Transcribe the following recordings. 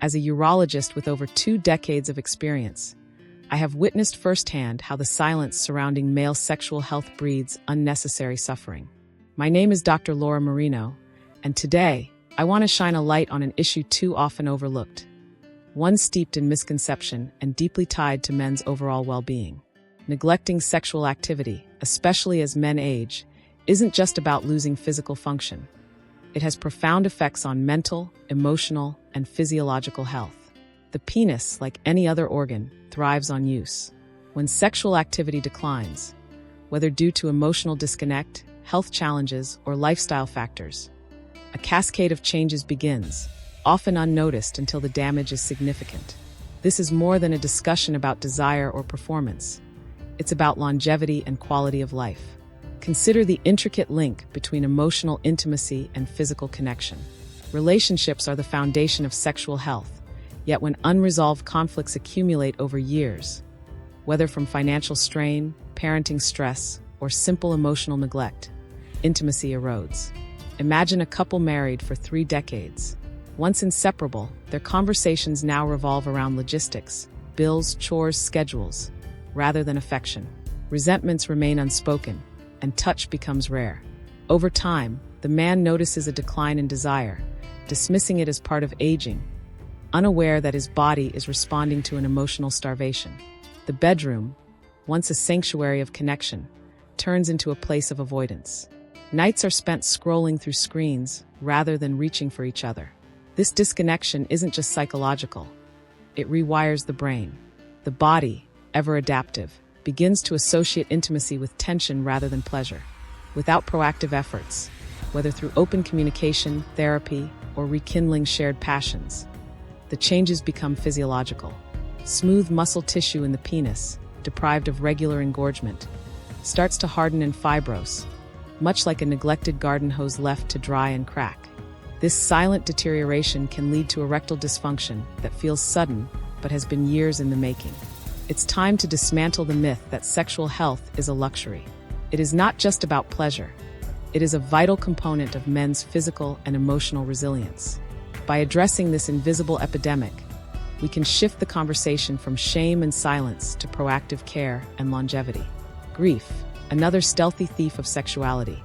As a urologist with over 2 decades of experience, I have witnessed firsthand how the silence surrounding male sexual health breeds unnecessary suffering. My name is Dr. Laura Marino, and today I want to shine a light on an issue too often overlooked, one steeped in misconception and deeply tied to men's overall well-being. Neglecting sexual activity, especially as men age, isn't just about losing physical function. It has profound effects on mental, emotional, and physiological health. The penis, like any other organ, thrives on use. When sexual activity declines, whether due to emotional disconnect, health challenges, or lifestyle factors, a cascade of changes begins, often unnoticed until the damage is significant. This is more than a discussion about desire or performance. It's about longevity and quality of life. Consider the intricate link between emotional intimacy and physical connection. Relationships are the foundation of sexual health, yet when unresolved conflicts accumulate over years, whether from financial strain, parenting stress, or simple emotional neglect, intimacy erodes. Imagine a couple married for 3 decades. Once inseparable, their conversations now revolve around logistics, bills, chores, schedules, rather than affection. Resentments remain unspoken, and touch becomes rare. Over time, the man notices a decline in desire, dismissing it as part of aging, unaware that his body is responding to an emotional starvation. The bedroom, once a sanctuary of connection, turns into a place of avoidance. Nights are spent scrolling through screens rather than reaching for each other. This disconnection isn't just psychological. It rewires the brain. The body, ever adaptive, begins to associate intimacy with tension rather than pleasure. Without proactive efforts, whether through open communication, therapy, or rekindling shared passions, the changes become physiological. Smooth muscle tissue in the penis, deprived of regular engorgement, starts to harden and fibrose, much like a neglected garden hose left to dry and crack. This silent deterioration can lead to erectile dysfunction that feels sudden but has been years in the making. It's time to dismantle the myth that sexual health is a luxury. It is not just about pleasure. It is a vital component of men's physical and emotional resilience. By addressing this invisible epidemic, we can shift the conversation from shame and silence to proactive care and longevity. Grief, another stealthy thief of sexuality,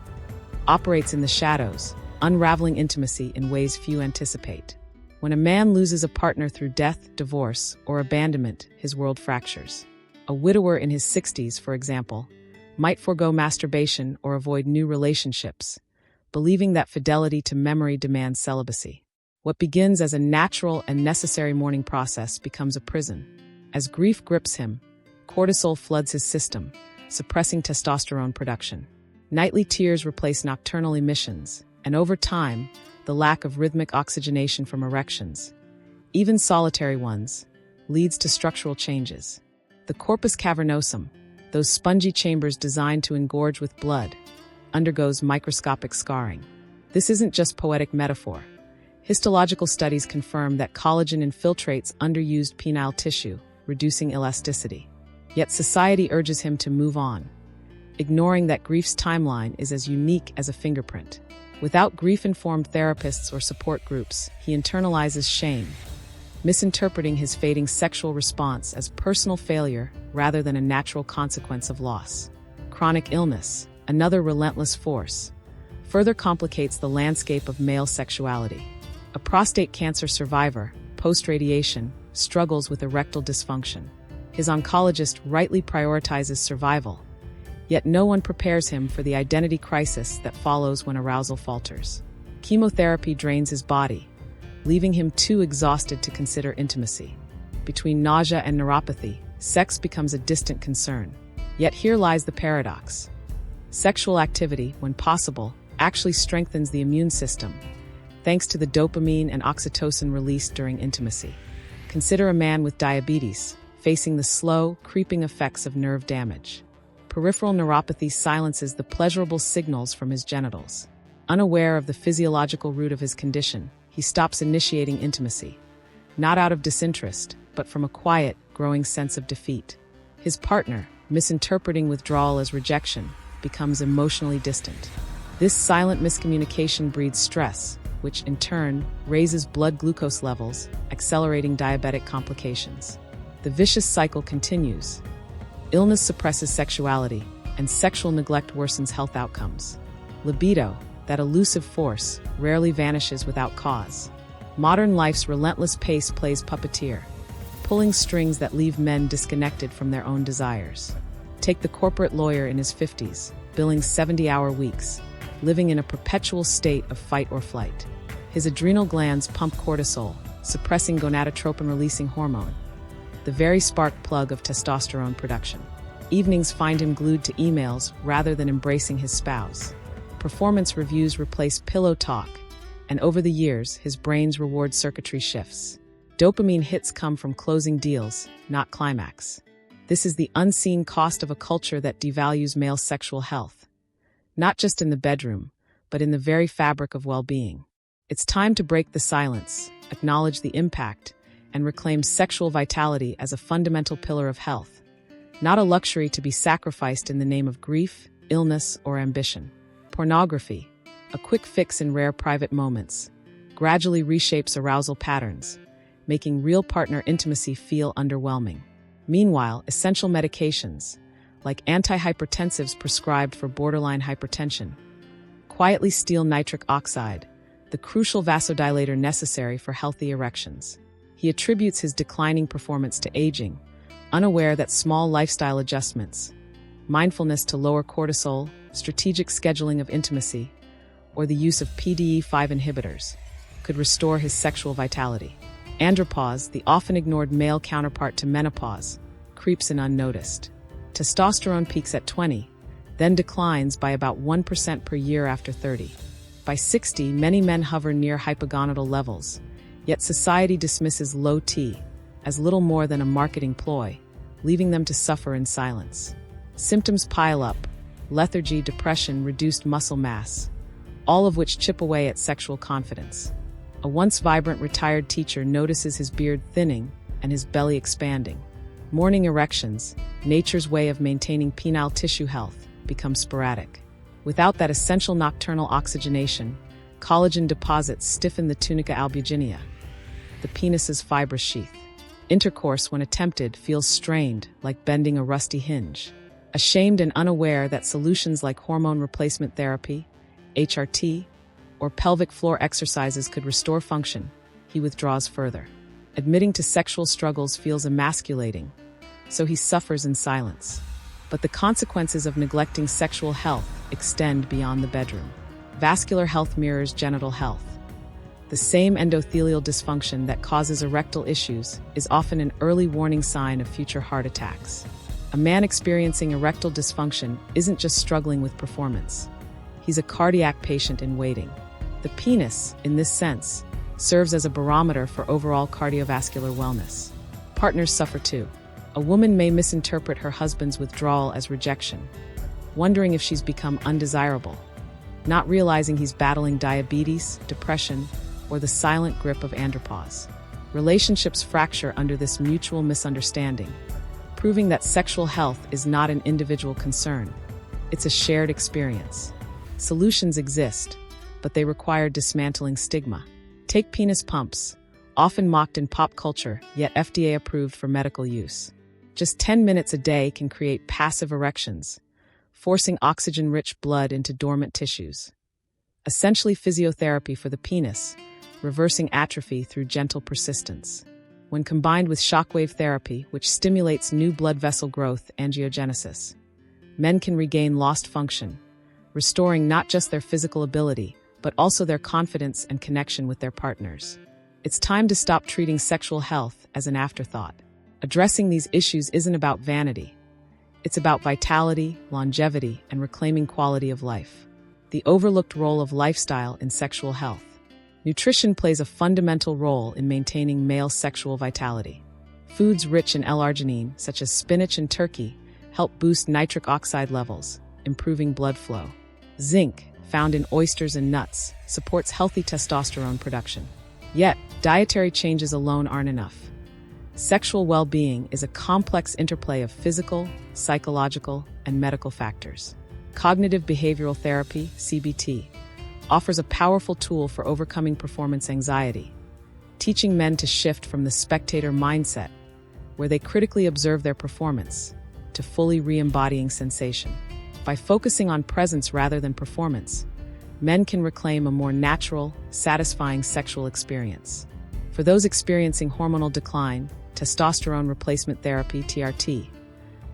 operates in the shadows, unraveling intimacy in ways few anticipate. When a man loses a partner through death, divorce, or abandonment, his world fractures. A widower in his 60s, for example, might forego masturbation or avoid new relationships, believing that fidelity to memory demands celibacy. What begins as a natural and necessary mourning process becomes a prison. As grief grips him, cortisol floods his system, suppressing testosterone production. Nightly tears replace nocturnal emissions, and over time, the lack of rhythmic oxygenation from erections, even solitary ones, leads to structural changes. The corpus cavernosum, those spongy chambers designed to engorge with blood, undergoes microscopic scarring. This isn't just poetic metaphor. Histological studies confirm that collagen infiltrates underused penile tissue, reducing elasticity. Yet society urges him to move on, ignoring that grief's timeline is as unique as a fingerprint. Without grief-informed therapists or support groups, he internalizes shame, misinterpreting his fading sexual response as personal failure rather than a natural consequence of loss. Chronic illness, another relentless force, further complicates the landscape of male sexuality. A prostate cancer survivor, post-radiation, struggles with erectile dysfunction. His oncologist rightly prioritizes survival, yet no one prepares him for the identity crisis that follows when arousal falters. Chemotherapy drains his body, leaving him too exhausted to consider intimacy. Between nausea and neuropathy, sex becomes a distant concern. Yet here lies the paradox. Sexual activity, when possible, actually strengthens the immune system, thanks to the dopamine and oxytocin released during intimacy. Consider a man with diabetes, facing the slow, creeping effects of nerve damage. Peripheral neuropathy silences the pleasurable signals from his genitals. Unaware of the physiological root of his condition, he stops initiating intimacy, not out of disinterest, but from a quiet, growing sense of defeat. His partner, misinterpreting withdrawal as rejection, becomes emotionally distant. This silent miscommunication breeds stress, which in turn raises blood glucose levels, accelerating diabetic complications. The vicious cycle continues. Illness suppresses sexuality, and sexual neglect worsens health outcomes. Libido, that elusive force, rarely vanishes without cause. Modern life's relentless pace plays puppeteer, pulling strings that leave men disconnected from their own desires. Take the corporate lawyer in his 50s, billing 70-hour weeks, living in a perpetual state of fight or flight. His adrenal glands pump cortisol, suppressing gonadotropin-releasing hormone, the very spark plug of testosterone production. Evenings find him glued to emails rather than embracing his spouse. Performance reviews replace pillow talk, and over the years, his brain's reward circuitry shifts. Dopamine hits come from closing deals, not climax. This is the unseen cost of a culture that devalues male sexual health, not just in the bedroom, but in the very fabric of well-being. It's time to break the silence, acknowledge the impact, and reclaim sexual vitality as a fundamental pillar of health, not a luxury to be sacrificed in the name of grief, illness, or ambition. Pornography, a quick fix in rare private moments, gradually reshapes arousal patterns, making real partner intimacy feel underwhelming. Meanwhile, essential medications, like antihypertensives prescribed for borderline hypertension, quietly steal nitric oxide, the crucial vasodilator necessary for healthy erections. He attributes his declining performance to aging, unaware that small lifestyle adjustments, mindfulness to lower cortisol, strategic scheduling of intimacy, or the use of PDE5 inhibitors, could restore his sexual vitality. Andropause, the often ignored male counterpart to menopause, creeps in unnoticed. Testosterone peaks at 20, then declines by about 1% per year after 30. By 60, many men hover near hypogonadal levels, yet society dismisses low T as little more than a marketing ploy, leaving them to suffer in silence. Symptoms pile up: lethargy, depression, reduced muscle mass, all of which chip away at sexual confidence. A once vibrant retired teacher notices his beard thinning and his belly expanding. Morning erections, nature's way of maintaining penile tissue health, become sporadic. Without that essential nocturnal oxygenation, collagen deposits stiffen the tunica albuginea, the penis's fibrous sheath. Intercourse, when attempted, feels strained, like bending a rusty hinge. Ashamed and unaware that solutions like hormone replacement therapy, HRT, or pelvic floor exercises could restore function, he withdraws further. Admitting to sexual struggles feels emasculating, so he suffers in silence. But the consequences of neglecting sexual health extend beyond the bedroom. Vascular health mirrors genital health. The same endothelial dysfunction that causes erectile issues is often an early warning sign of future heart attacks. A man experiencing erectile dysfunction isn't just struggling with performance. He's a cardiac patient in waiting. The penis, in this sense, serves as a barometer for overall cardiovascular wellness. Partners suffer too. A woman may misinterpret her husband's withdrawal as rejection, wondering if she's become undesirable, not realizing he's battling diabetes, depression, or the silent grip of andropause. Relationships fracture under this mutual misunderstanding, proving that sexual health is not an individual concern. It's a shared experience. Solutions exist, but they require dismantling stigma. Take penis pumps, often mocked in pop culture, yet FDA approved for medical use. Just 10 minutes a day can create passive erections, forcing oxygen-rich blood into dormant tissues. Essentially physiotherapy for the penis, reversing atrophy through gentle persistence. When combined with shockwave therapy, which stimulates new blood vessel growth, angiogenesis, men can regain lost function, restoring not just their physical ability, but also their confidence and connection with their partners. It's time to stop treating sexual health as an afterthought. Addressing these issues isn't about vanity. It's about vitality, longevity, and reclaiming quality of life. The overlooked role of lifestyle in sexual health. Nutrition plays a fundamental role in maintaining male sexual vitality. Foods rich in L-arginine, such as spinach and turkey, help boost nitric oxide levels, improving blood flow. Zinc, found in oysters and nuts, supports healthy testosterone production. Yet, dietary changes alone aren't enough. Sexual well-being is a complex interplay of physical, psychological, and medical factors. Cognitive behavioral therapy, CBT, offers a powerful tool for overcoming performance anxiety, teaching men to shift from the spectator mindset, where they critically observe their performance, to fully re-embodying sensation. By focusing on presence rather than performance, men can reclaim a more natural, satisfying sexual experience. For those experiencing hormonal decline, testosterone replacement therapy (TRT),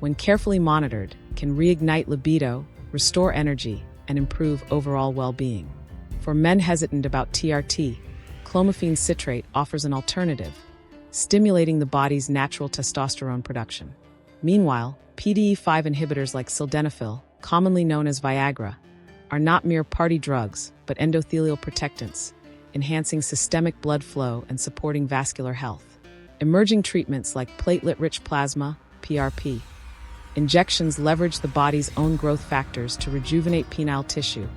when carefully monitored, can reignite libido, restore energy, and improve overall well-being. For men hesitant about TRT, clomiphene citrate offers an alternative, stimulating the body's natural testosterone production. Meanwhile, PDE5 inhibitors like sildenafil, commonly known as Viagra, are not mere party drugs, but endothelial protectants, enhancing systemic blood flow and supporting vascular health. Emerging treatments like platelet-rich plasma, PRP, injections leverage the body's own growth factors to rejuvenate penile tissue,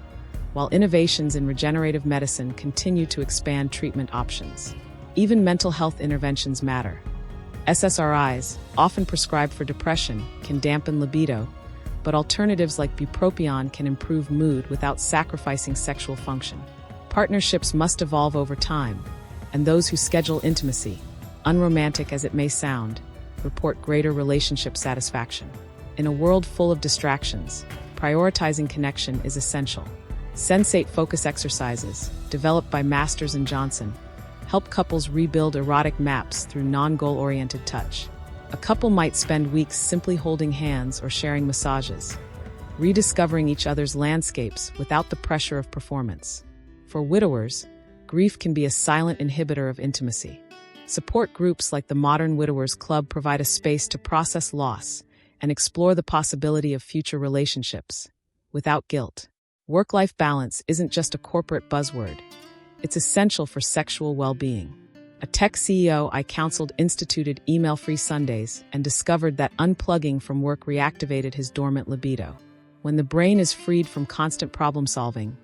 while innovations in regenerative medicine continue to expand treatment options. Even mental health interventions matter. SSRIs, often prescribed for depression, can dampen libido, but alternatives like bupropion can improve mood without sacrificing sexual function. Partnerships must evolve over time, and those who schedule intimacy, unromantic as it may sound, report greater relationship satisfaction. In a world full of distractions, prioritizing connection is essential. Sensate focus exercises, developed by Masters and Johnson, help couples rebuild erotic maps through non-goal-oriented touch. A couple might spend weeks simply holding hands or sharing massages, rediscovering each other's landscapes without the pressure of performance. For widowers, grief can be a silent inhibitor of intimacy. Support groups like the Modern Widowers Club provide a space to process loss and explore the possibility of future relationships, without guilt. Work-life balance isn't just a corporate buzzword. It's essential for sexual well-being. A tech CEO I counseled instituted email-free Sundays and discovered that unplugging from work reactivated his dormant libido. When the brain is freed from constant problem-solving,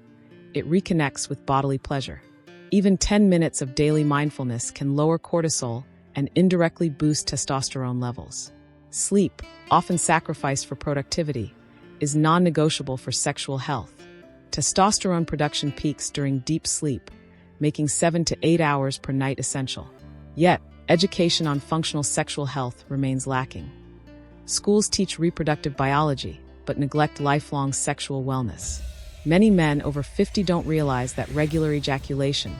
it reconnects with bodily pleasure. Even 10 minutes of daily mindfulness can lower cortisol and indirectly boost testosterone levels. Sleep, often sacrificed for productivity, is non-negotiable for sexual health. Testosterone production peaks during deep sleep, making 7 to 8 hours per night essential. Yet, education on functional sexual health remains lacking. Schools teach reproductive biology, but neglect lifelong sexual wellness. Many men over 50 don't realize that regular ejaculation,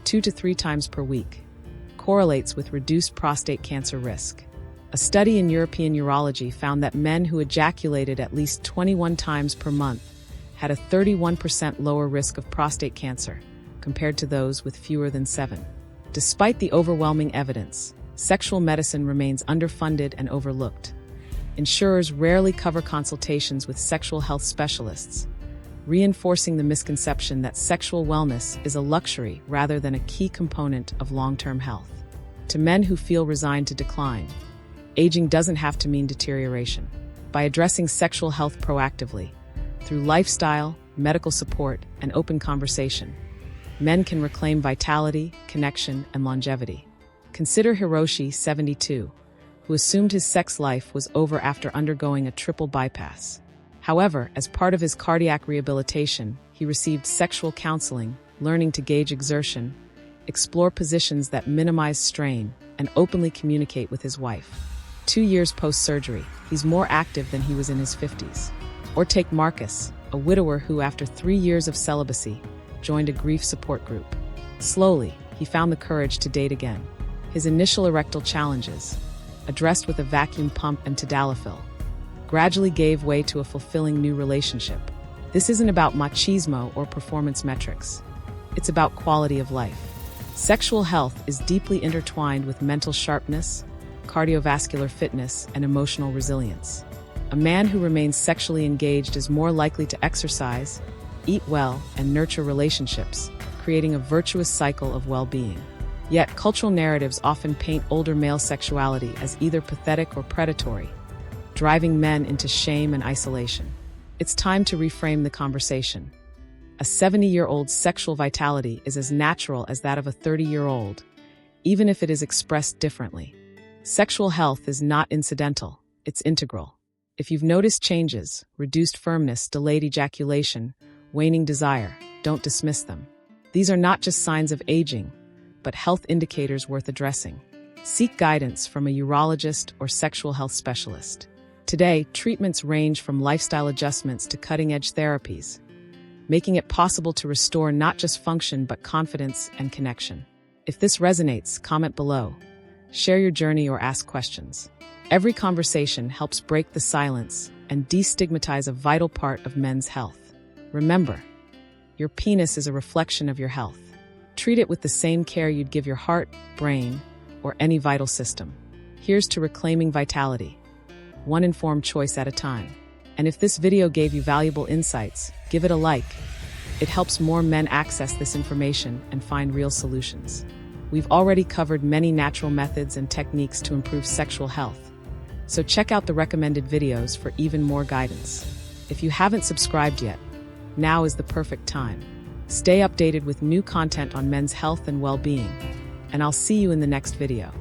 2 to 3 times per week, correlates with reduced prostate cancer risk. A study in European urology found that men who ejaculated at least 21 times per month had a 31% lower risk of prostate cancer, compared to those with fewer than 7. Despite the overwhelming evidence, sexual medicine remains underfunded and overlooked. Insurers rarely cover consultations with sexual health specialists, reinforcing the misconception that sexual wellness is a luxury rather than a key component of long-term health. To men who feel resigned to decline, aging doesn't have to mean deterioration. By addressing sexual health proactively, through lifestyle, medical support, and open conversation, men can reclaim vitality, connection, and longevity. Consider Hiroshi, 72, who assumed his sex life was over after undergoing a triple bypass. However, as part of his cardiac rehabilitation, he received sexual counseling, learning to gauge exertion, explore positions that minimize strain, and openly communicate with his wife. 2 years post-surgery, he's more active than he was in his 50s. Or take Marcus, a widower who, after 3 years of celibacy, joined a grief support group. Slowly, he found the courage to date again. His initial erectile challenges, addressed with a vacuum pump and tadalafil, gradually gave way to a fulfilling new relationship. This isn't about machismo or performance metrics. It's about quality of life. Sexual health is deeply intertwined with mental sharpness, cardiovascular fitness, and emotional resilience. A man who remains sexually engaged is more likely to exercise, eat well, and nurture relationships, creating a virtuous cycle of well-being. Yet, cultural narratives often paint older male sexuality as either pathetic or predatory, driving men into shame and isolation. It's time to reframe the conversation. A 70-year-old's sexual vitality is as natural as that of a 30-year-old, even if it is expressed differently. Sexual health is not incidental, it's integral. If you've noticed changes, reduced firmness, delayed ejaculation, waning desire. Don't dismiss them. These are not just signs of aging, but health indicators worth addressing. Seek guidance from a urologist or sexual health specialist. Today, treatments range from lifestyle adjustments to cutting-edge therapies, making it possible to restore not just function but confidence and connection. If this resonates, comment below. Share your journey or ask questions. Every conversation helps break the silence and destigmatize a vital part of men's health. Remember, your penis is a reflection of your health. Treat it with the same care you'd give your heart, brain, or any vital system. Here's to reclaiming vitality, one informed choice at a time. And if this video gave you valuable insights, give it a like. It helps more men access this information and find real solutions. We've already covered many natural methods and techniques to improve sexual health, so check out the recommended videos for even more guidance. If you haven't subscribed yet, now is the perfect time. Stay updated with new content on men's health and well-being, and I'll see you in the next video.